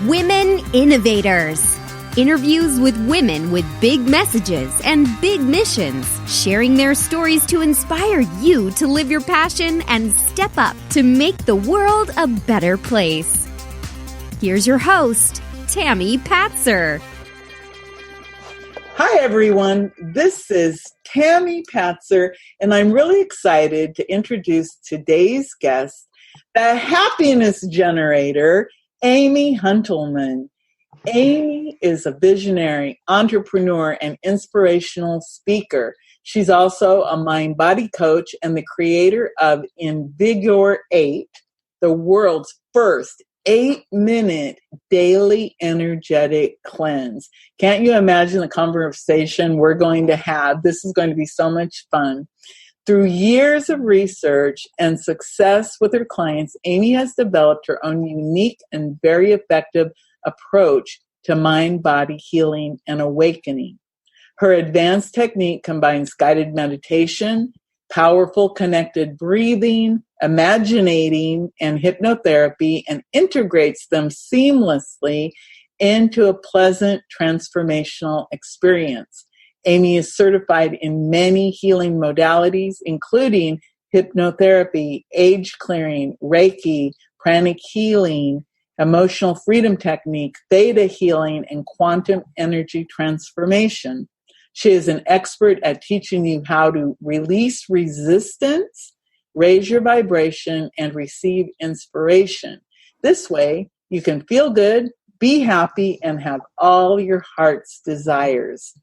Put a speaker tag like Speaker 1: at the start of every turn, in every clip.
Speaker 1: Women Innovators. Interviews with women with big messages and big missions, sharing their stories to inspire you to live your passion and step up to make the world a better place. Here's your host, Tammy Patzer.
Speaker 2: Hi, everyone. This is Tammy Patzer, and I'm really excited to introduce today's guest, the happiness generator, Amy Huentelman. Amy is a visionary, entrepreneur, and inspirational speaker. She's also a mind-body coach and the creator of Invigorate, the world's first 8-minute daily energetic cleanse. Can't you imagine the conversation we're going to have? This is going to be so much fun. Through years of research and success with her clients, Amy has developed her own unique and very effective approach to mind-body healing and awakening. Her advanced technique combines guided meditation, powerful connected breathing, imaginating, and hypnotherapy, and integrates them seamlessly into a pleasant transformational experience. Amy is certified in many healing modalities, including hypnotherapy, age clearing, Reiki, Pranic Healing, emotional freedom technique, Theta Healing, and quantum energy transformation. She is an expert at teaching you how to release resistance, raise your vibration, and receive inspiration. This way, you can feel good, be happy, and have all your heart's desires.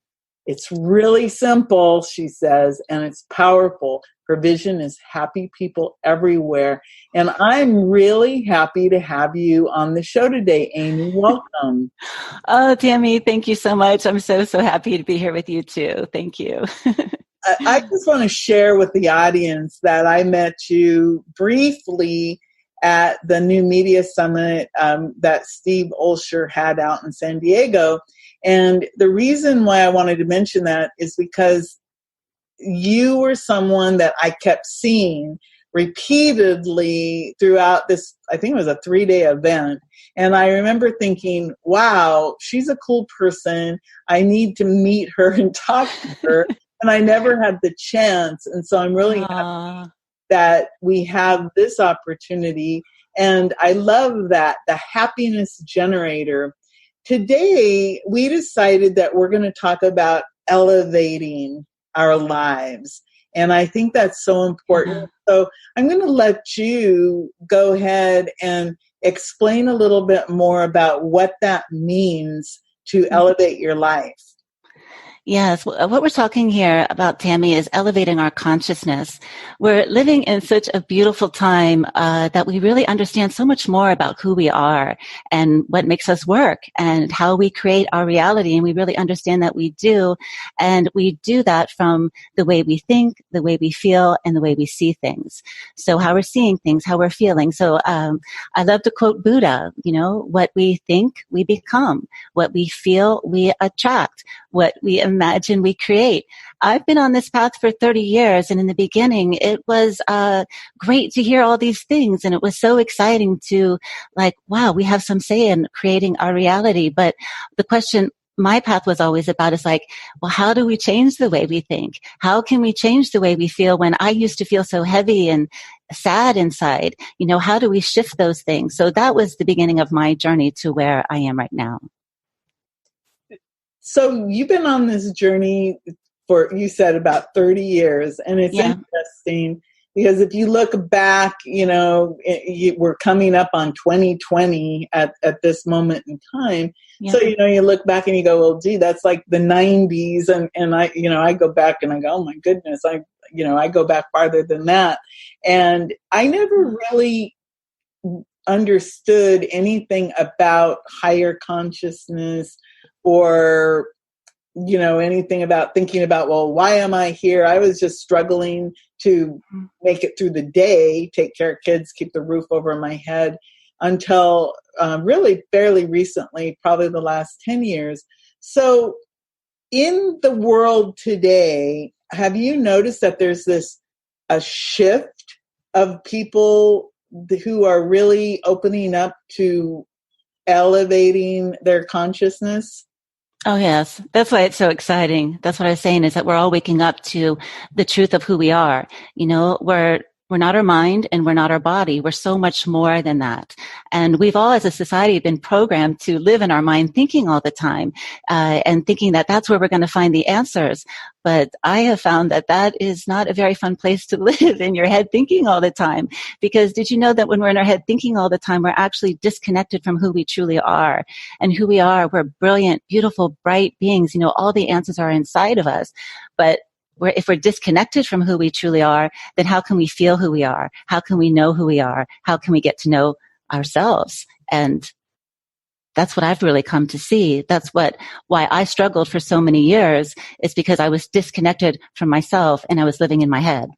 Speaker 2: It's really simple, she says, and it's powerful. Her vision is happy people everywhere. And I'm really happy to have you on the show today, Amy. Welcome.
Speaker 3: Oh, Tammy, thank you so much. I'm so happy to be here with you too. Thank you.
Speaker 2: I just want to share with the audience that I met you briefly at the New Media Summit that Steve Olsher had out in San Diego. And the reason why I wanted to mention that is because you were someone that I kept seeing repeatedly throughout this, I think it was a 3-day event. And I remember thinking, wow, she's a cool person. I need to meet her and talk to her. And I never had the chance. And so I'm really happy that we have this opportunity. And I love that, the happiness generator. Today, we decided that we're going to talk about elevating our lives. And I think that's so important. So I'm going to let you go ahead and explain a little bit more about what that means to elevate your life.
Speaker 3: Yes, what we're talking here about, Tammy, is elevating our consciousness. We're living in such a beautiful time that we really understand so much more about who we are and what makes us work and how we create our reality. And we really understand that we do. And we do that from the way we think, the way we feel, and the way we see things. So how we're seeing things, how we're feeling. So I love to quote Buddha, what we think, we become. What we feel, we attract. What we imagine, we create. I've been on this path for 30 years, and in the beginning, it was great to hear all these things, and it was so exciting to, wow, we have some say in creating our reality. But the question my path was always about is well, how do we change the way we think? How can we change the way we feel when I used to feel so heavy and sad inside? How do we shift those things? So that was the beginning of my journey to where I am right now.
Speaker 2: So you've been on this journey for, you said, about 30 years. And it's interesting because if you look back, we're coming up on 2020 at this moment in time. Yeah. So, you look back and you go, well, gee, that's like the 90s. And I go back and I go, oh my goodness, I go back farther than that. And I never really understood anything about higher consciousness or, anything about thinking about, well, why am I here? I was just struggling to make it through the day, take care of kids, keep the roof over my head until really fairly recently, probably the last 10 years. So in the world today, have you noticed that there's a shift of people who are really opening up to elevating their consciousness?
Speaker 3: Oh, yes. That's why it's so exciting. That's what I was saying, is that we're all waking up to the truth of who we are. You know, we're not our mind and we're not our body. We're so much more than that. And we've all, as a society, been programmed to live in our mind thinking all the time, and thinking that that's where we're going to find the answers. But I have found that that is not a very fun place to live, in your head thinking all the time. Because did you know that when we're in our head thinking all the time, we're actually disconnected from who we truly are? And who we are, we're brilliant, beautiful, bright beings. You know, all the answers are inside of us. But if we're disconnected from who we truly are, then how can we feel who we are? How can we know who we are? How can we get to know ourselves? And that's what I've really come to see. That's why I struggled for so many years, is because I was disconnected from myself and I was living in my head.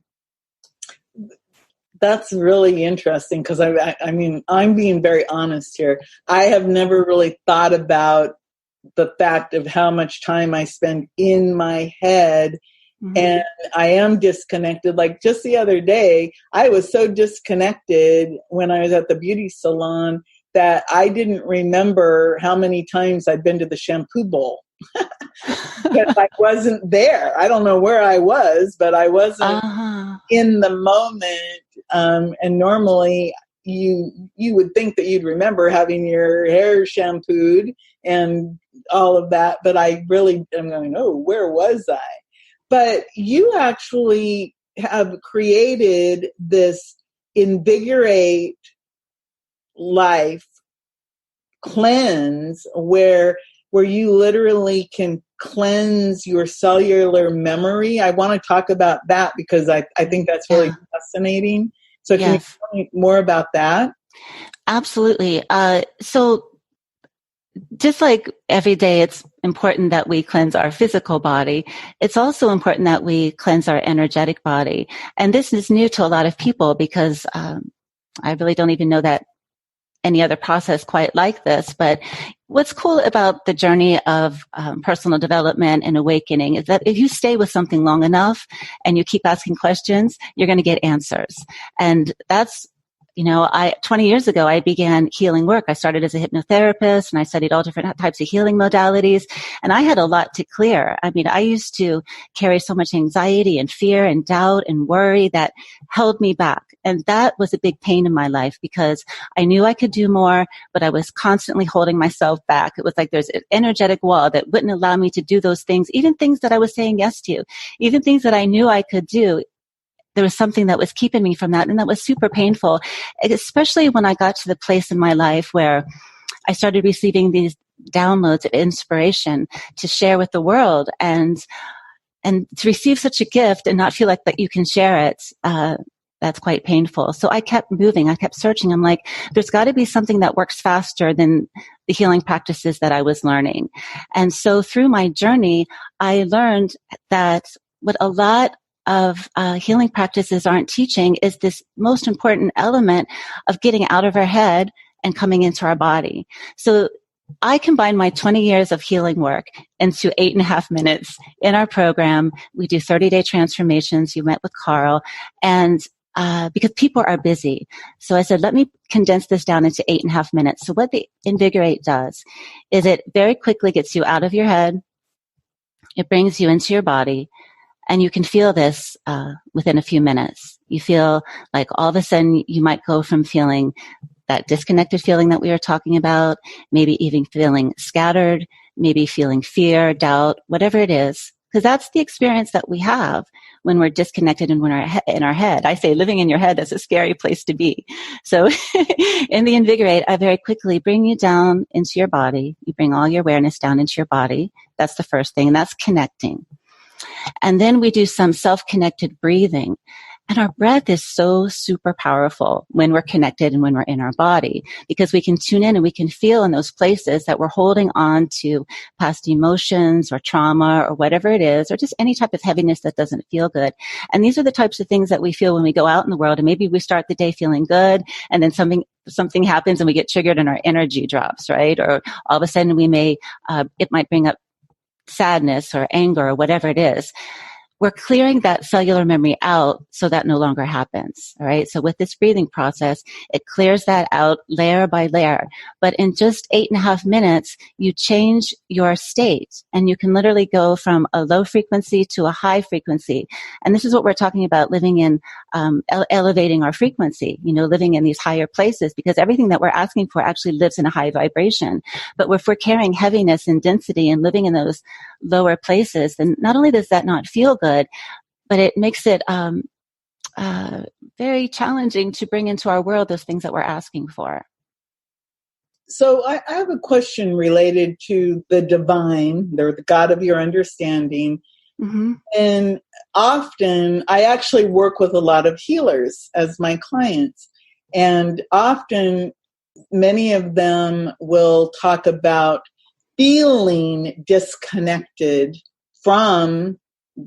Speaker 2: That's really interesting, because I mean, I'm being very honest here. I have never really thought about the fact of how much time I spend in my head. Mm-hmm. And I am disconnected. Like just the other day, I was so disconnected when I was at the beauty salon that I didn't remember how many times I'd been to the shampoo bowl. Because I wasn't there. I don't know where I was, but I wasn't in the moment. And normally you would think that you'd remember having your hair shampooed and all of that. But I really am going, oh, where was I? But you actually have created this invigorate life cleanse where you literally can cleanse your cellular memory. I want to talk about that because I think that's really fascinating. So can you tell me more about that?
Speaker 3: Absolutely. So just like every day it's important that we cleanse our physical body, it's also important that we cleanse our energetic body. And this is new to a lot of people because I really don't even know that any other process quite like this. But what's cool about the journey of personal development and awakening is that if you stay with something long enough and you keep asking questions, you're going to get answers. And that's, 20 years ago, I began healing work. I started as a hypnotherapist and I studied all different types of healing modalities. And I had a lot to clear. I mean, I used to carry so much anxiety and fear and doubt and worry that held me back. And that was a big pain in my life because I knew I could do more, but I was constantly holding myself back. It was like there's an energetic wall that wouldn't allow me to do those things, even things that I was saying yes to, even things that I knew I could do. There was something that was keeping me from that, and that was super painful, especially when I got to the place in my life where I started receiving these downloads of inspiration to share with the world, and to receive such a gift and not feel like that you can share it. That's quite painful. So I kept moving. I kept searching. I'm like, there's got to be something that works faster than the healing practices that I was learning. And so through my journey, I learned that what a lot of healing practices aren't teaching is this most important element of getting out of our head and coming into our body. So I combine my 20 years of healing work into 8.5 minutes in our program. We do 30-day transformations. You met with Carl, and because people are busy. So I said, let me condense this down into 8.5 minutes. So what the Invigorate does is it very quickly gets you out of your head. It brings you into your body. And you can feel this within a few minutes. You feel like all of a sudden you might go from feeling that disconnected feeling that we were talking about, maybe even feeling scattered, maybe feeling fear, doubt, whatever it is. Because that's the experience that we have when we're disconnected and when we're in our head. I say living in your head is a scary place to be. So in the Invigorate, I very quickly bring you down into your body. You bring all your awareness down into your body. That's the first thing, and that's connecting. And then we do some self-connected breathing. And our breath is so super powerful when we're connected and when we're in our body, because we can tune in and we can feel in those places that we're holding on to past emotions or trauma or whatever it is, or just any type of heaviness that doesn't feel good. And these are the types of things that we feel when we go out in the world. And maybe we start the day feeling good, and then something happens and we get triggered and our energy drops, right? Or all of a sudden we may, it might bring up sadness or anger or whatever it is. we're clearing that cellular memory out so that no longer happens. All right. So with this breathing process, it clears that out layer by layer. But in just 8.5 minutes, you change your state, and you can literally go from a low frequency to a high frequency. And this is what we're talking about, living in, elevating our frequency, living in these higher places, because everything that we're asking for actually lives in a high vibration. But if we're carrying heaviness and density and living in those lower places, then not only does that not feel good, but it makes it very challenging to bring into our world those things that we're asking for.
Speaker 2: So I have a question related to the divine, the God of your understanding. Mm-hmm. And often I actually work with a lot of healers as my clients. And often many of them will talk about feeling disconnected from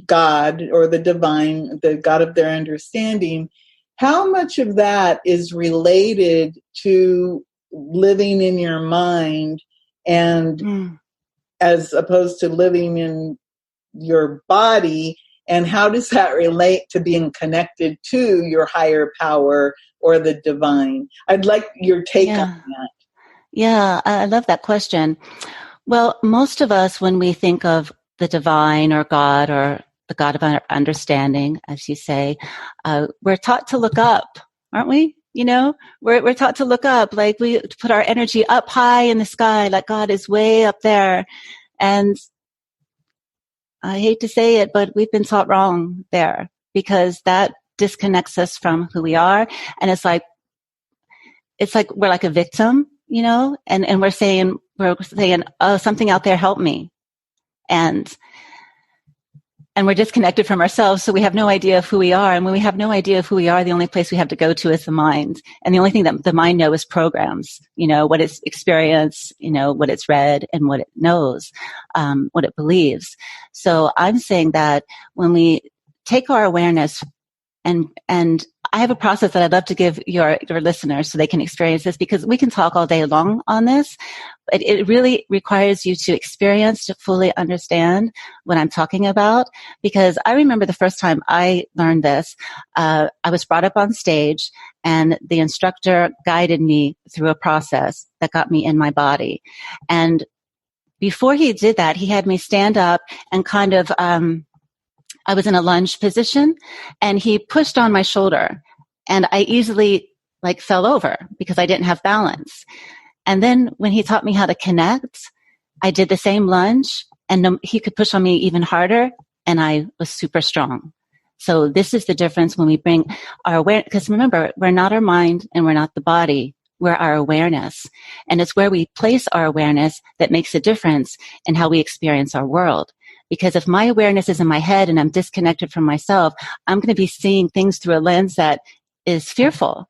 Speaker 2: God or the divine, the God of their understanding. How much of that is related to living in your mind and as opposed to living in your body? And how does that relate to being connected to your higher power or the divine? I'd like your take on that.
Speaker 3: Yeah, I love that question. Well, most of us, when we think of the divine or God or the God of our understanding, as you say, we're taught to look up, aren't we? We're taught to look up, like we put our energy up high in the sky, like God is way up there. And I hate to say it, but we've been taught wrong there, because that disconnects us from who we are. And it's like we're like a victim, and we're saying, oh, something out there help me. And we're disconnected from ourselves, so we have no idea of who we are. And when we have no idea of who we are, the only place we have to go to is the mind. And the only thing that the mind knows is programs, what it's experienced, what it's read and what it knows, what it believes. So I'm saying that when we take our awareness and I have a process that I'd love to give your listeners so they can experience this, because we can talk all day long on this, but it really requires you to experience to fully understand what I'm talking about. Because I remember the first time I learned this, I was brought up on stage and the instructor guided me through a process that got me in my body. And before he did that, he had me stand up and kind of, I was in a lunge position, and he pushed on my shoulder, and I easily fell over because I didn't have balance. And then when he taught me how to connect, I did the same lunge, and he could push on me even harder, and I was super strong. So this is the difference when we bring our awareness, because remember, we're not our mind and we're not the body. We're our awareness. And it's where we place our awareness that makes a difference in how we experience our world. Because if my awareness is in my head and I'm disconnected from myself, I'm going to be seeing things through a lens that is fearful,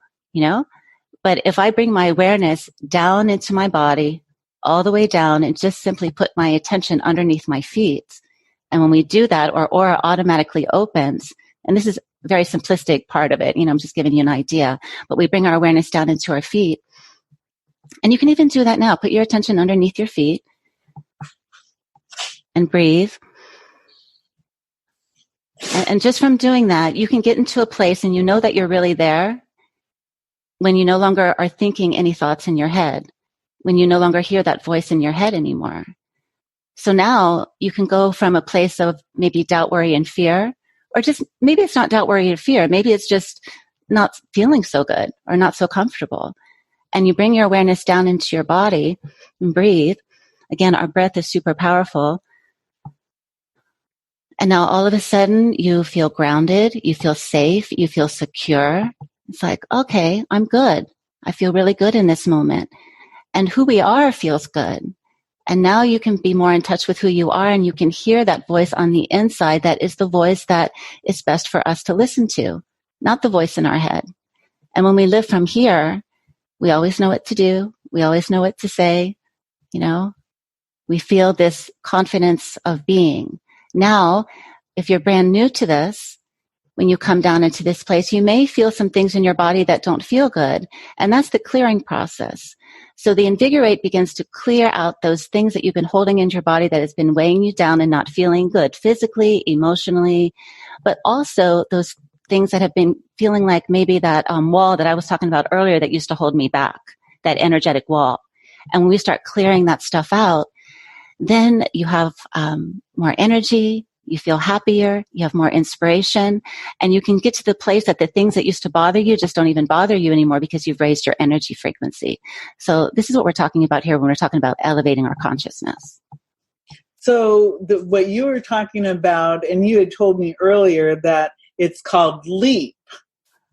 Speaker 3: But if I bring my awareness down into my body, all the way down, and just simply put my attention underneath my feet, and when we do that, our aura automatically opens. And this is a very simplistic part of it. I'm just giving you an idea. But we bring our awareness down into our feet. And you can even do that now. Put your attention underneath your feet and breathe. And just from doing that, you can get into a place and you know that you're really there when you no longer are thinking any thoughts in your head, when you no longer hear that voice in your head anymore. So now you can go from a place of maybe doubt, worry, and fear, or just maybe it's not doubt, worry, and fear. Maybe it's just not feeling so good or not so comfortable. And you bring your awareness down into your body and breathe. Again, our breath is super powerful. And now all of a sudden you feel grounded, you feel safe, you feel secure. It's like, okay, I'm good. I feel really good in this moment. And who we are feels good. And now you can be more in touch with who you are, and you can hear that voice on the inside that is the voice that is best for us to listen to, not the voice in our head. And when we live from here, we always know what to do. We always know what to say. We feel this confidence of being. Now, if you're brand new to this, when you come down into this place, you may feel some things in your body that don't feel good. And that's the clearing process. So the invigorate begins to clear out those things that you've been holding in your body that has been weighing you down and not feeling good physically, emotionally, but also those things that have been feeling like maybe that wall that I was talking about earlier that used to hold me back, that energetic wall. And when we start clearing that stuff out, then you have more energy, you feel happier, you have more inspiration, and you can get to the place that the things that used to bother you just don't even bother you anymore because you've raised your energy frequency. So this is what we're talking about here when we're talking about elevating our consciousness.
Speaker 2: So what you were talking about, and you had told me earlier that it's called LEAP.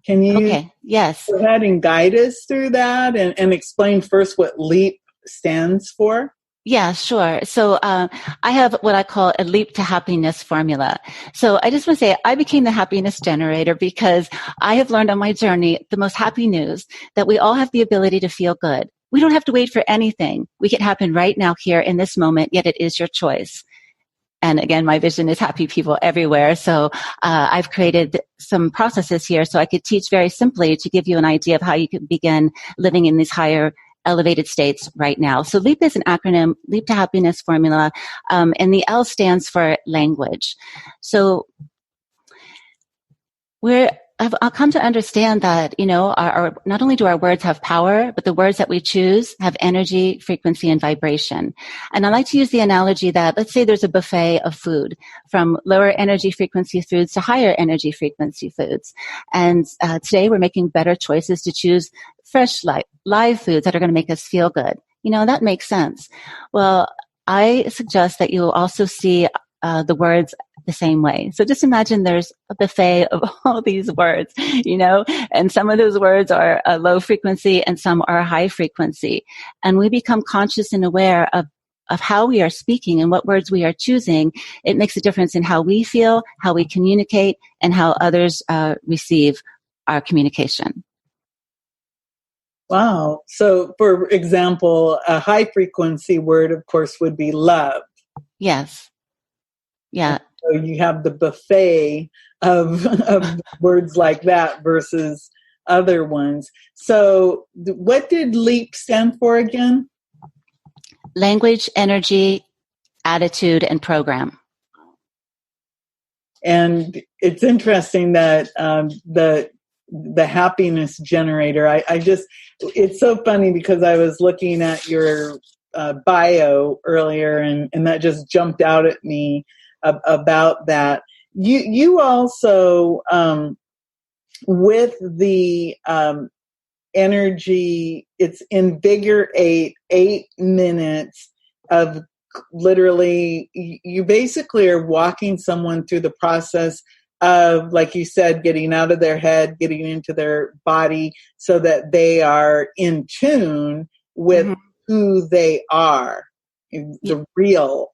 Speaker 2: Can you
Speaker 3: Yes.
Speaker 2: go ahead and guide us through that and explain first what LEAP stands for?
Speaker 3: Yeah, sure. So I have what I call a leap to happiness formula. So I just want to say I became the happiness generator because I have learned on my journey the most happy news that we all have the ability to feel good. We don't have to wait for anything. We can happen right now here in this moment, yet it is your choice. And again, my vision is happy people everywhere. So I've created some processes here so I could teach very simply to give you an idea of how you can begin living in these higher elevated states right now. So LEAP is an acronym, Leap to Happiness Formula, and the L stands for language. So I've come to understand that, our not only do our words have power, but the words that we choose have energy, frequency, and vibration. And I like to use the analogy that, let's say there's a buffet of food, from lower energy frequency foods to higher energy frequency foods. And today we're making better choices to choose fresh, live foods that are going to make us feel good. That makes sense. Well, I suggest that you'll also see the words the same way. So just imagine there's a buffet of all these words, and some of those words are a low frequency and some are high frequency. And we become conscious and aware of how we are speaking and what words we are choosing. It makes a difference in how we feel, how we communicate, and how others receive our communication.
Speaker 2: Wow. So, for example, a high frequency word, of course, would be love.
Speaker 3: Yes. Yeah.
Speaker 2: So you have the buffet of words like that versus other ones. So what did LEAP stand for again?
Speaker 3: Language, energy, attitude, and program.
Speaker 2: And it's interesting that the happiness generator, it's so funny because I was looking at your bio earlier and that just jumped out at me about that. You also, with the energy, it's invigorate 8 minutes of literally, you basically are walking someone through the process of, like you said, getting out of their head, getting into their body so that they are in tune with who they are, the real.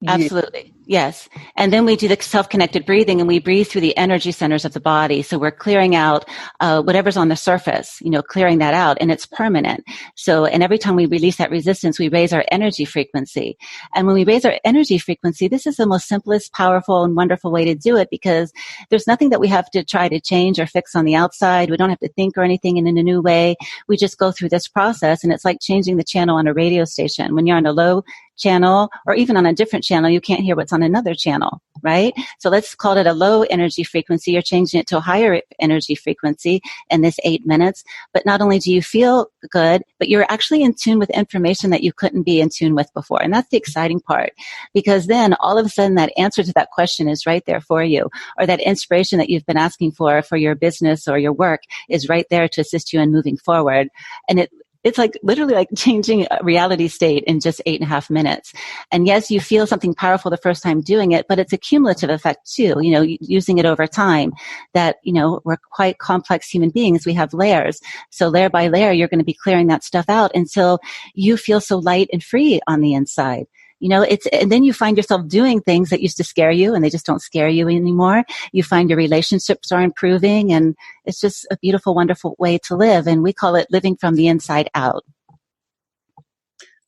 Speaker 3: Absolutely. Yes. And then we do the self-connected breathing and we breathe through the energy centers of the body. So we're clearing out whatever's on the surface, clearing that out, and it's permanent. So, and every time we release that resistance, we raise our energy frequency. And when we raise our energy frequency, this is the most simplest, powerful, and wonderful way to do it because there's nothing that we have to try to change or fix on the outside. We don't have to think or anything in a new way. We just go through this process, and it's like changing the channel on a radio station. When you're on a low channel or even on a different channel, you can't hear what's on another channel, right? So let's call it a low energy frequency. You're changing it to a higher energy frequency in this 8 minutes. But not only do you feel good, but you're actually in tune with information that you couldn't be in tune with before. And that's the exciting part, because then all of a sudden that answer to that question is right there for you, or that inspiration that you've been asking for your business or your work is right there to assist you in moving forward. And it's like literally like changing a reality state in just 8.5 minutes. And yes, you feel something powerful the first time doing it, but it's a cumulative effect too, using it over time that, we're quite complex human beings. We have layers. So layer by layer, you're going to be clearing that stuff out until you feel so light and free on the inside. And then you find yourself doing things that used to scare you and they just don't scare you anymore. You find your relationships are improving, and it's just a beautiful, wonderful way to live. And we call it living from the inside out.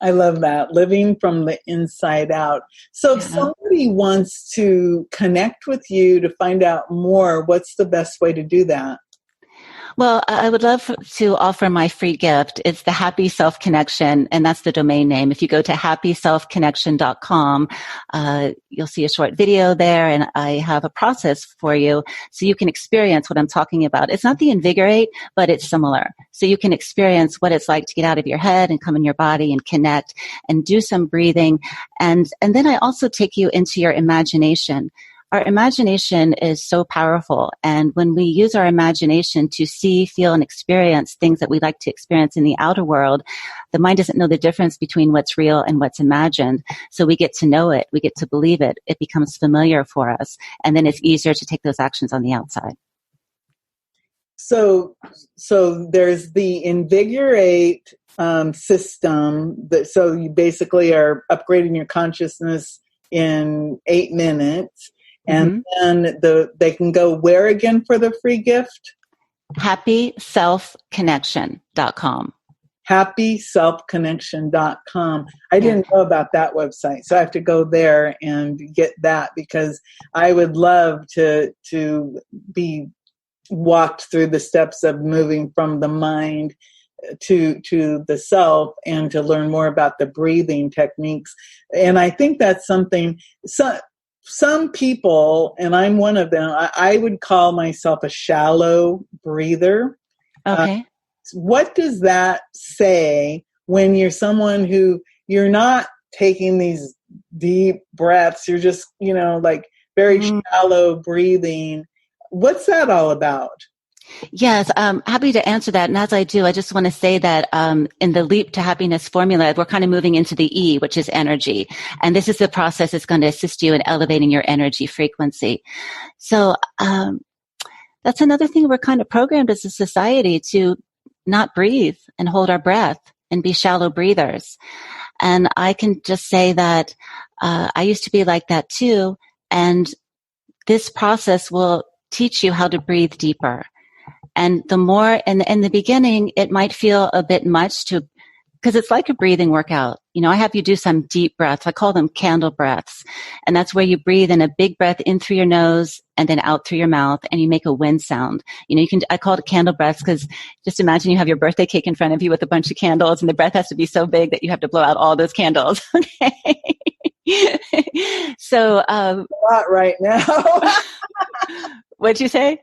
Speaker 2: I love that. Living from the inside out. So if somebody wants to connect with you to find out more, what's the best way to do that?
Speaker 3: Well, I would love to offer my free gift. It's the Happy Self Connection, and that's the domain name. If you go to happyselfconnection.com, you'll see a short video there, and I have a process for you so you can experience what I'm talking about. It's not the invigorate, but it's similar. So you can experience what it's like to get out of your head and come in your body and connect and do some breathing. And then I also take you into your imagination. Our imagination is so powerful. And when we use our imagination to see, feel, and experience things that we like to experience in the outer world, the mind doesn't know the difference between what's real and what's imagined. So we get to know it. We get to believe it. It becomes familiar for us. And then it's easier to take those actions on the outside.
Speaker 2: So there's the invigorate system. So you basically are upgrading your consciousness in 8 minutes. And then they can go where again for the free gift?
Speaker 3: happyselfconnection.com.
Speaker 2: happyselfconnection.com. I didn't know about that website, so I have to go there and get that, because I would love to be walked through the steps of moving from the mind to the self, and to learn more about the breathing techniques. And I think that's something some people, and I'm one of them, I would call myself a shallow breather.
Speaker 3: Okay.
Speaker 2: What does that say when you're someone who you're not taking these deep breaths? You're just, like very shallow breathing. What's that all about?
Speaker 3: Yes, I'm happy to answer that. And as I do, I just want to say that in the Leap to Happiness formula, we're kind of moving into the E, which is energy. And this is the process that's going to assist you in elevating your energy frequency. So that's another thing. We're kind of programmed as a society to not breathe and hold our breath and be shallow breathers. And I can just say that I used to be like that too. And this process will teach you how to breathe deeper. And the more, in the beginning, it might feel a bit much because it's like a breathing workout. I have you do some deep breaths. I call them candle breaths. And that's where you breathe in a big breath in through your nose and then out through your mouth, and you make a wind sound. I call it candle breaths because just imagine you have your birthday cake in front of you with a bunch of candles, and the breath has to be so big that you have to blow out all those candles. Okay. So,
Speaker 2: a lot right now.
Speaker 3: What'd you say?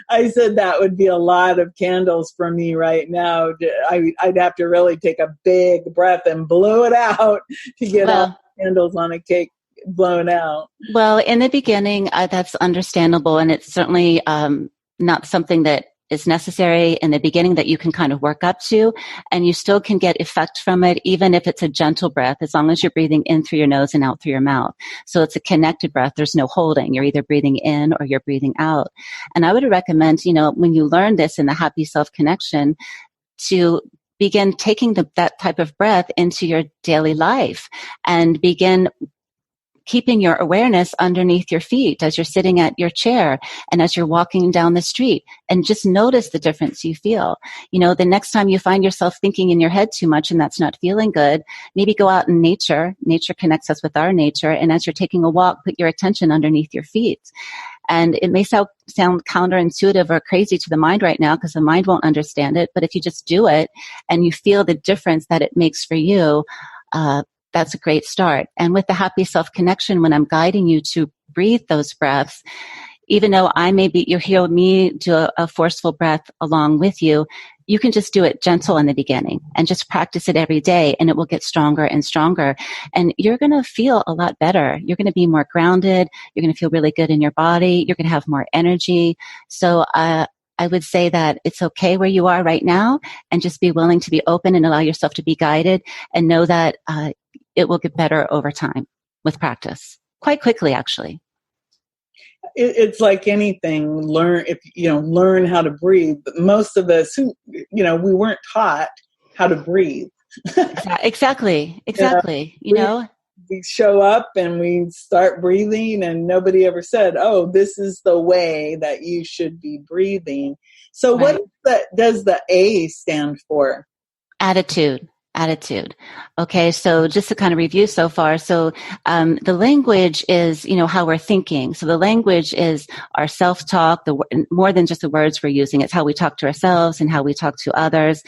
Speaker 2: I said that would be a lot of candles for me right now. I'd have to really take a big breath and blow it out to get all the candles on a cake blown out.
Speaker 3: Well, in the beginning, that's understandable. And it's certainly not something that is necessary in the beginning that you can kind of work up to. And you still can get effect from it, even if it's a gentle breath, as long as you're breathing in through your nose and out through your mouth. So it's a connected breath. There's no holding. You're either breathing in or you're breathing out. And I would recommend, when you learn this in the Happy Self Connection, to begin taking that type of breath into your daily life and begin keeping your awareness underneath your feet as you're sitting at your chair and as you're walking down the street, and just notice the difference you feel. The next time you find yourself thinking in your head too much and that's not feeling good, maybe go out in nature. Nature connects us with our nature. And as you're taking a walk, put your attention underneath your feet. And it may sound counterintuitive or crazy to the mind right now because the mind won't understand it. But if you just do it and you feel the difference that it makes for you, that's a great start. And with the Happy Self Connection, when I'm guiding you to breathe those breaths, even though you hear me do a forceful breath along with you, you can just do it gentle in the beginning and just practice it every day, and it will get stronger and stronger. And you're going to feel a lot better. You're going to be more grounded. You're going to feel really good in your body. You're going to have more energy. So, I would say that it's okay where you are right now, and just be willing to be open and allow yourself to be guided, and know that it will get better over time with practice, quite quickly, actually.
Speaker 2: It's like anything. Learn how to breathe. But most of us we weren't taught how to breathe.
Speaker 3: Exactly.
Speaker 2: We show up and we start breathing, and nobody ever said, "Oh, this is the way that you should be breathing." So, right. What does the A stand for?
Speaker 3: Attitude. Attitude. Okay, so just to kind of review so far, so the language is, how we're thinking. So the language is our self-talk, more than just the words we're using. It's how we talk to ourselves and how we talk to others,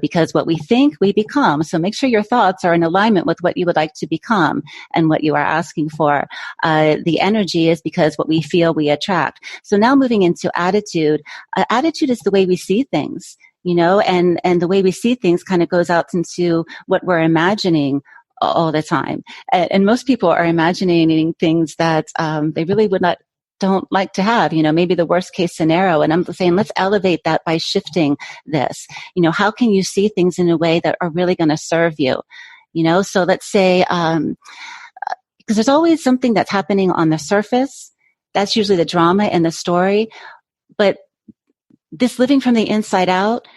Speaker 3: because what we think, we become. So make sure your thoughts are in alignment with what you would like to become and what you are asking for. The energy is because what we feel, we attract. So now moving into attitude. Attitude is the way we see things. And the way we see things kind of goes out into what we're imagining all the time. And most people are imagining things that they really don't like to have, maybe the worst case scenario. And I'm saying, let's elevate that by shifting this. How can you see things in a way that are really going to serve you? So let's say, because there's always something that's happening on the surface. That's usually the drama and the story. But this living from the inside out,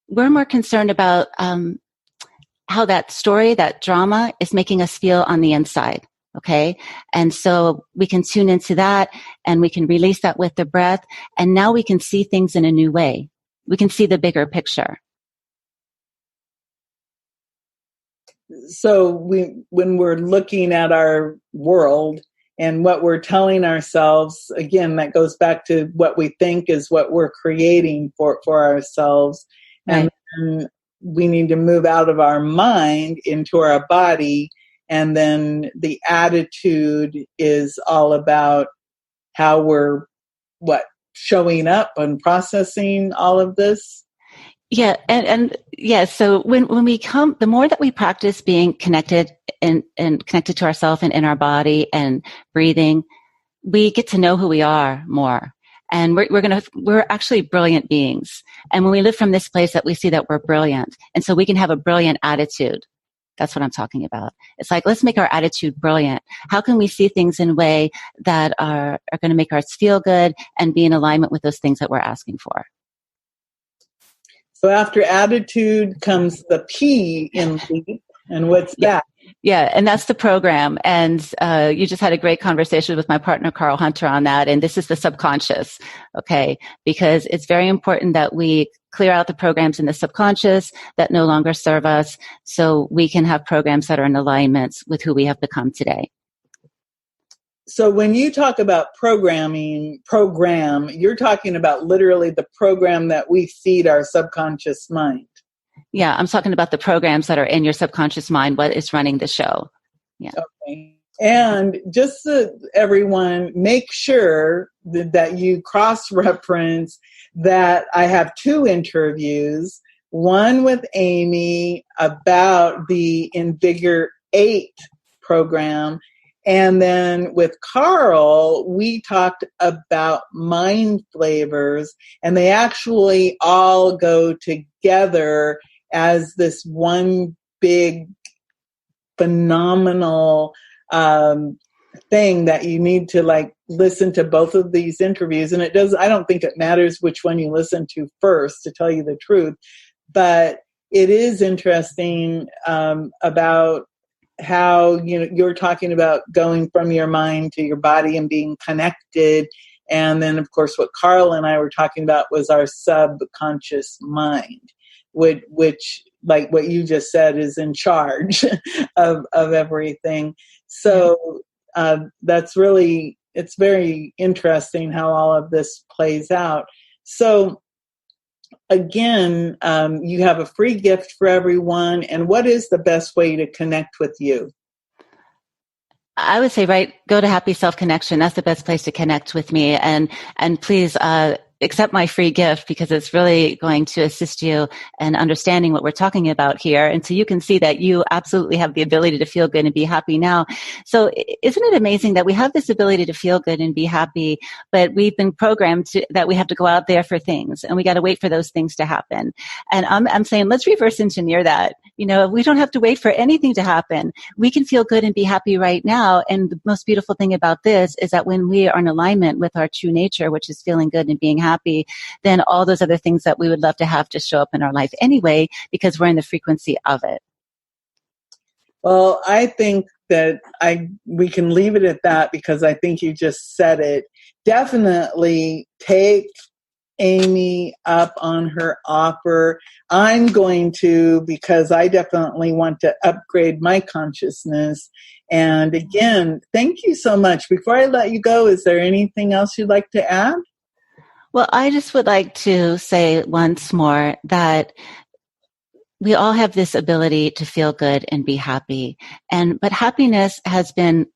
Speaker 3: we're more concerned about how that story, that drama is making us feel on the inside. Okay. And so we can tune into that and we can release that with the breath. And now we can see things in a new way. We can see the bigger picture.
Speaker 2: So when we're looking at our world and what we're telling ourselves, again, that goes back to what we think is what we're creating for ourselves.
Speaker 3: Right.
Speaker 2: And we need to move out of our mind into our body. And then the attitude is all about how we're, showing up and processing all of this.
Speaker 3: Yeah. And yeah. So when we come, the more that we practice being connected and connected to ourselves and in our body and breathing, we get to know who we are more. And we're actually brilliant beings. And when we live from this place that we see that we're brilliant. And so we can have a brilliant attitude. That's what I'm talking about. It's like, let's make our attitude brilliant. How can we see things in a way that are going to make us feel good and be in alignment with those things that we're asking for?
Speaker 2: So after attitude comes the P in leap. And what's that?
Speaker 3: Yeah, and that's the program. And you just had a great conversation with my partner, Carl Hunter, on that. And this is the subconscious, okay? Because it's very important that we clear out the programs in the subconscious that no longer serve us so we can have programs that are in alignment with who we have become today.
Speaker 2: So when you talk about program, you're talking about literally the program that we feed our subconscious mind.
Speaker 3: Yeah, I'm talking about the programs that are in your subconscious mind, what is running the show. Yeah.
Speaker 2: Okay. And just so everyone, make sure that you cross-reference that I have 2 interviews, one with Amy about the Invigorate program, and then with Carl, we talked about mind flavors, and they actually all go together as this one big phenomenal thing that you need to listen to both of these interviews. And I don't think it matters which one you listen to first, to tell you the truth, but it is interesting about how you're talking about going from your mind to your body and being connected. And then of course what Carl and I were talking about was our subconscious mind, which like what you just said is in charge of everything. So that's really, it's very interesting how all of this plays out. So again, you have a free gift for everyone. And what is the best way to connect with you?
Speaker 3: I would say, go to Happy Self Connection. That's the best place to connect with me. And please, accept my free gift because it's really going to assist you in understanding what we're talking about here. And so you can see that you absolutely have the ability to feel good and be happy now. So isn't it amazing that we have this ability to feel good and be happy, but we've been programmed that we have to go out there for things and we got to wait for those things to happen. And I'm saying, let's reverse engineer that. We don't have to wait for anything to happen. We can feel good and be happy right now. And the most beautiful thing about this is that when we are in alignment with our true nature, which is feeling good and being happy, then all those other things that we would love to have just show up in our life anyway, because we're in the frequency of it.
Speaker 2: Well, I think that we can leave it at that because I think you just said it. Definitely take Amy up on her offer. I'm going to, because I definitely want to upgrade my consciousness. And again, thank you so much. Before I let you go, is there anything else you'd like to add?
Speaker 3: Well, I just would like to say once more that we all have this ability to feel good and be happy. But happiness has been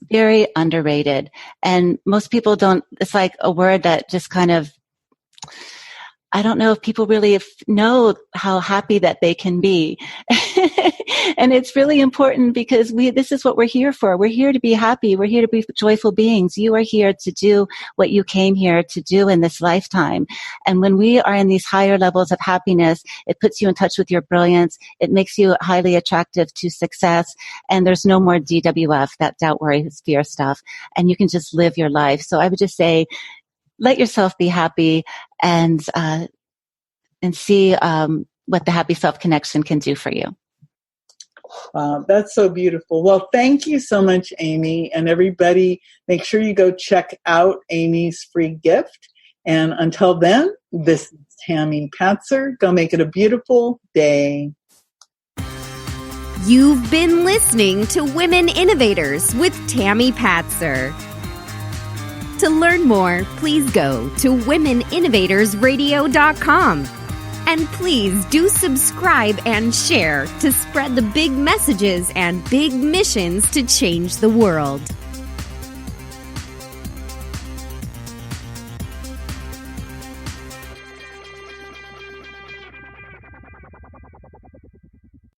Speaker 3: very underrated. And most people don't, it's like a word that just kind of, I don't know if people really know how happy that they can be. And it's really important because this is what we're here for. We're here to be happy. We're here to be joyful beings. You are here to do what you came here to do in this lifetime. And when we are in these higher levels of happiness, it puts you in touch with your brilliance. It makes you highly attractive to success. And there's no more DWF, that doubt, worry, fear stuff. And you can just live your life. So I would just say, let yourself be happy and see what the Happy Self Connection can do for you.
Speaker 2: Wow, that's so beautiful. Well, thank you so much, Amy. And everybody, make sure you go check out Amy's free gift. And until then, this is Tammy Patzer. Go make it a beautiful day.
Speaker 1: You've been listening to Women Innovators with Tammy Patzer. To learn more, please go to womeninnovatorsradio.com. And please do subscribe and share to spread the big messages and big missions to change the world.